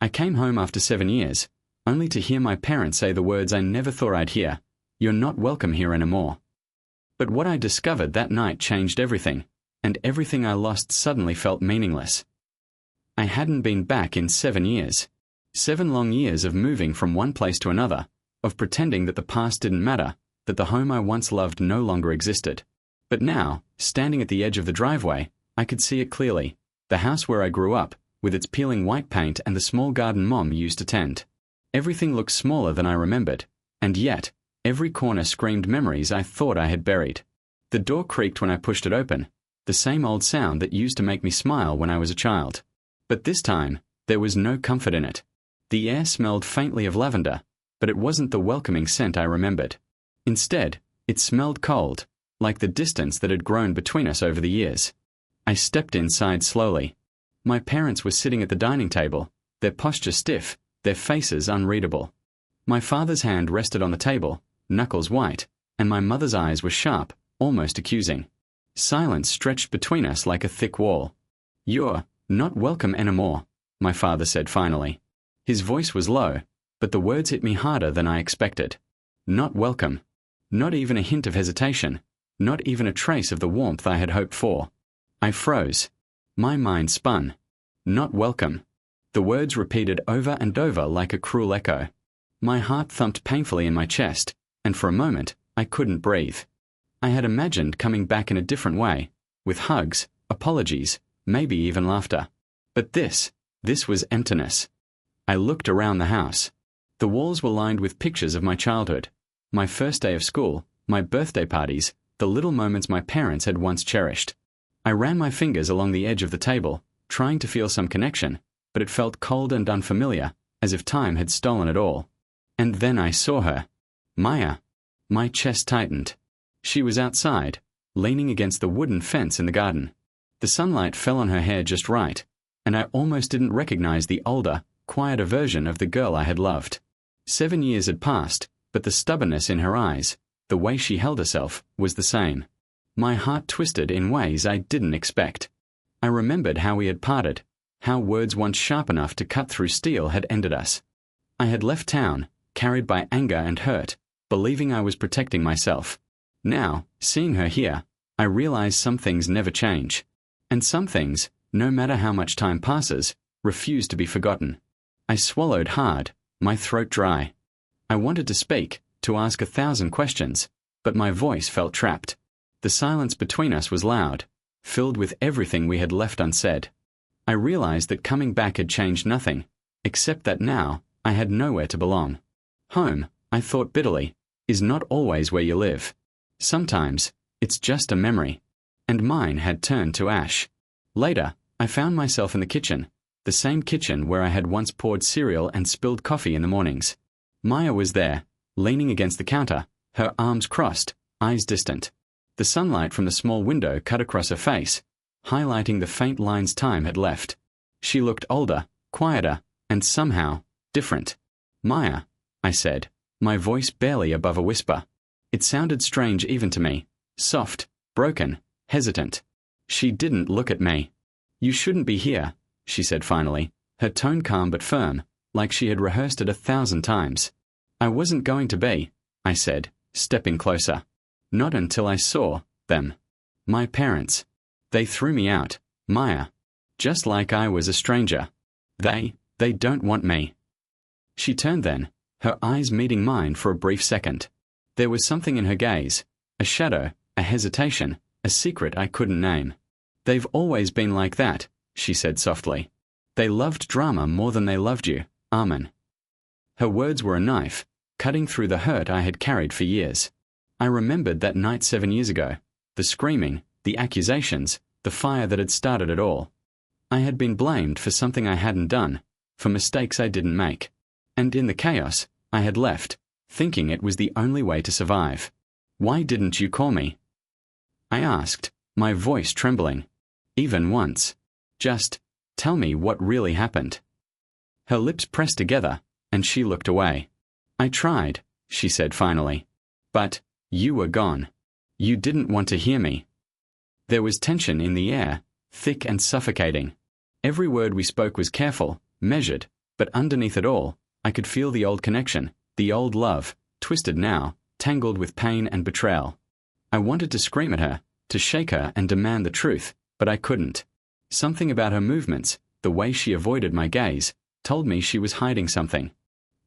I came home after 7 years, only to hear my parents say the words I never thought I'd hear: "You're not welcome here anymore." But what I discovered that night changed everything, and everything I lost suddenly felt meaningless. I hadn't been back in 7 years. 7 long years of moving from one place to another, of pretending that the past didn't matter, that the home I once loved no longer existed. But now, standing at the edge of the driveway, I could see it clearly: the house where I grew up, with its peeling white paint and the small garden Mom used to tend. Everything looked smaller than I remembered, and yet, every corner screamed memories I thought I had buried. The door creaked when I pushed it open, the same old sound that used to make me smile when I was a child. But this time, there was no comfort in it. The air smelled faintly of lavender, but it wasn't the welcoming scent I remembered. Instead, it smelled cold, like the distance that had grown between us over the years. I stepped inside slowly. My parents were sitting at the dining table, their posture stiff, their faces unreadable. My father's hand rested on the table, knuckles white, and my mother's eyes were sharp, almost accusing. Silence stretched between us like a thick wall. "You're not welcome anymore," my father said finally. His voice was low, but the words hit me harder than I expected. Not welcome. Not even a hint of hesitation. Not even a trace of the warmth I had hoped for. I froze. My mind spun. Not welcome. The words repeated over and over like a cruel echo. My heart thumped painfully in my chest, and for a moment, I couldn't breathe. I had imagined coming back in a different way, with hugs, apologies, maybe even laughter. But this was emptiness. I looked around the house. The walls were lined with pictures of my childhood, my first day of school, my birthday parties, the little moments my parents had once cherished. I ran my fingers along the edge of the table, trying to feel some connection, but it felt cold and unfamiliar, as if time had stolen it all. And then I saw her. Maya. My chest tightened. She was outside, leaning against the wooden fence in the garden. The sunlight fell on her hair just right, and I almost didn't recognize the older, quieter version of the girl I had loved. 7 years had passed, but the stubbornness in her eyes, the way she held herself, was the same. My heart twisted in ways I didn't expect. I remembered how we had parted, how words once sharp enough to cut through steel had ended us. I had left town, carried by anger and hurt, believing I was protecting myself. Now, seeing her here, I realized some things never change. And some things, no matter how much time passes, refuse to be forgotten. I swallowed hard, my throat dry. I wanted to speak, to ask 1,000 questions, but my voice felt trapped. The silence between us was loud, filled with everything we had left unsaid. I realized that coming back had changed nothing, except that now I had nowhere to belong. Home, I thought bitterly, is not always where you live. Sometimes, it's just a memory. And mine had turned to ash. Later, I found myself in the kitchen, the same kitchen where I had once poured cereal and spilled coffee in the mornings. Maya was there, leaning against the counter, her arms crossed, eyes distant. The sunlight from the small window cut across her face, highlighting the faint lines time had left. She looked older, quieter, and somehow different. "Maya," I said, my voice barely above a whisper. It sounded strange even to me, soft, broken, hesitant. She didn't look at me. "You shouldn't be here," she said finally, her tone calm but firm, like she had rehearsed it 1,000 times. "I wasn't going to be," I said, stepping closer. "Not until I saw them. My parents. They threw me out, Maya. Just like I was a stranger. They don't want me." She turned then, her eyes meeting mine for a brief second. There was something in her gaze, a shadow, a hesitation, a secret I couldn't name. "They've always been like that," she said softly. "They loved drama more than they loved you, Armin." Her words were a knife, cutting through the hurt I had carried for years. I remembered that night 7 years ago, the screaming, the accusations, the fire that had started it all. I had been blamed for something I hadn't done, for mistakes I didn't make. And in the chaos, I had left, thinking it was the only way to survive. "Why didn't you call me?" I asked, my voice trembling. "Even once. Just tell me what really happened." Her lips pressed together, and she looked away. "I tried," she said finally. "But you were gone. You didn't want to hear me." There was tension in the air, thick and suffocating. Every word we spoke was careful, measured, But underneath it all, I could feel the old connection, the old love, twisted now, tangled with pain and betrayal. I wanted to scream at her, to shake her and demand the truth, but I couldn't. Something about her movements, the way she avoided my gaze, told me she was hiding something.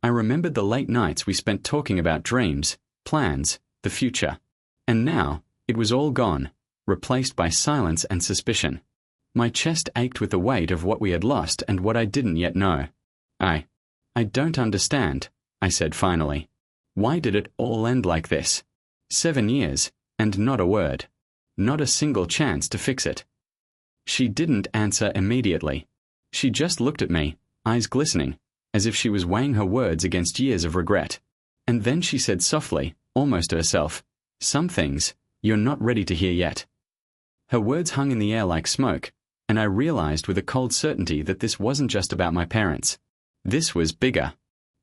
I remembered the late nights we spent talking about dreams, plans, the future. And now, it was all gone, replaced by silence and suspicion. My chest ached with the weight of what we had lost and what I didn't yet know. I don't understand, I said finally. Why did it all end like this? 7 years, and not a word. Not a single chance to fix it. She didn't answer immediately. She just looked at me, eyes glistening, as if she was weighing her words against years of regret. And then she said softly, almost to herself, "Some things, you're not ready to hear yet." Her words hung in the air like smoke, and I realized with a cold certainty that this wasn't just about my parents. This was bigger.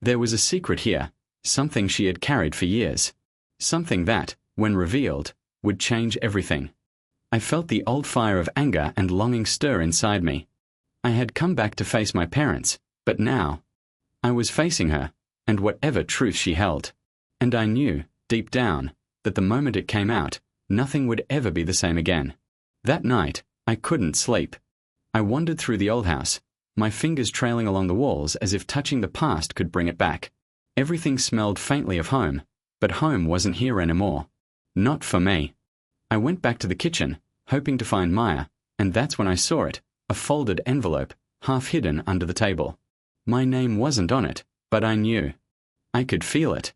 There was a secret here, something she had carried for years. Something that, when revealed, would change everything. I felt the old fire of anger and longing stir inside me. I had come back to face my parents, but now, I was facing her, and whatever truth she held. And I knew, deep down, that the moment it came out, nothing would ever be the same again. That night, I couldn't sleep. I wandered through the old house, my fingers trailing along the walls as if touching the past could bring it back. Everything smelled faintly of home, but home wasn't here anymore. Not for me. I went back to the kitchen, hoping to find Maya, and that's when I saw it, a folded envelope, half hidden under the table. My name wasn't on it, but I knew. I could feel it.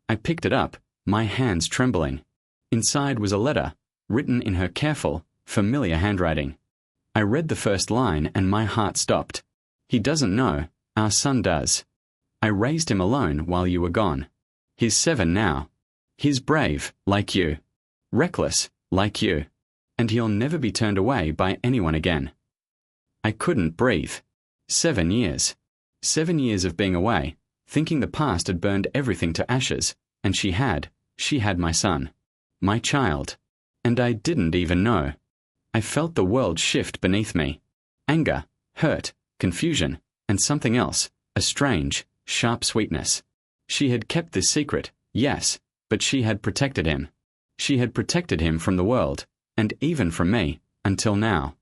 I picked it up, my hands trembling. Inside was a letter, written in her careful, familiar handwriting. I read the first line and my heart stopped. "He doesn't know, our son does. I raised him alone while you were gone. He's 7 now. He's brave, like you. Reckless, like you. And he'll never be turned away by anyone again." I couldn't breathe. 7 years. 7 years of being away, thinking the past had burned everything to ashes, and she had my son. My child. And I didn't even know. I felt the world shift beneath me. Anger, hurt, confusion, and something else, a strange, sharp sweetness. She had kept this secret, yes, but she had protected him. She had protected him from the world, and even from me, until now.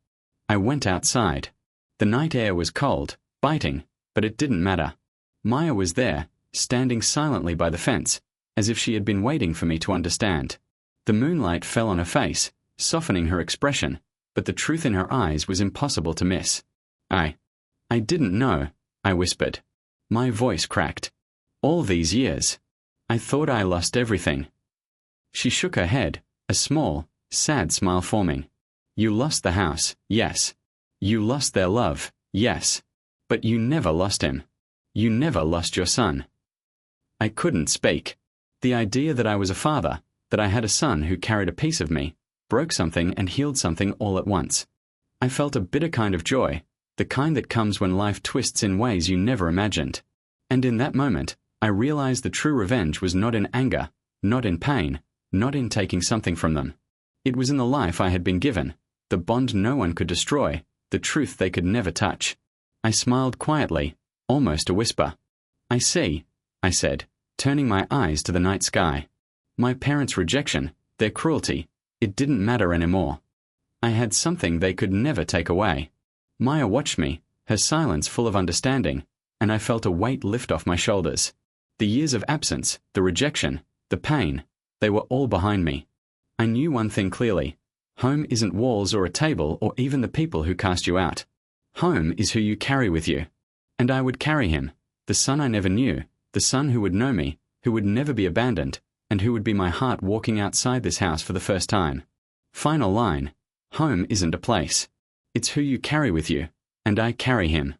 I went outside. The night air was cold, biting, but it didn't matter. Maya was there, standing silently by the fence, as if she had been waiting for me to understand. The moonlight fell on her face, softening her expression, but the truth in her eyes was impossible to miss. I didn't know, I whispered. My voice cracked. All these years. I thought I lost everything. She shook her head, a small, sad smile forming. You lost the house, yes. You lost their love, yes. But you never lost him. You never lost your son. I couldn't speak. The idea that I was a father, that I had a son who carried a piece of me, broke something and healed something all at once. I felt a bitter kind of joy, the kind that comes when life twists in ways you never imagined. And in that moment, I realized the true revenge was not in anger, not in pain, not in taking something from them. It was in the life I had been given, the bond no one could destroy, the truth they could never touch. I smiled quietly, almost a whisper. I see, I said, turning my eyes to the night sky. My parents' rejection, their cruelty, it didn't matter anymore. I had something they could never take away. Maya watched me, her silence full of understanding, and I felt a weight lift off my shoulders. The years of absence, the rejection, the pain, they were all behind me. I knew one thing clearly. Home isn't walls or a table or even the people who cast you out. Home is who you carry with you. And I would carry him, the son I never knew, the son who would know me, who would never be abandoned, and who would be my heart walking outside this house for the first time. Final line. Home isn't a place. It's who you carry with you, and I carry him.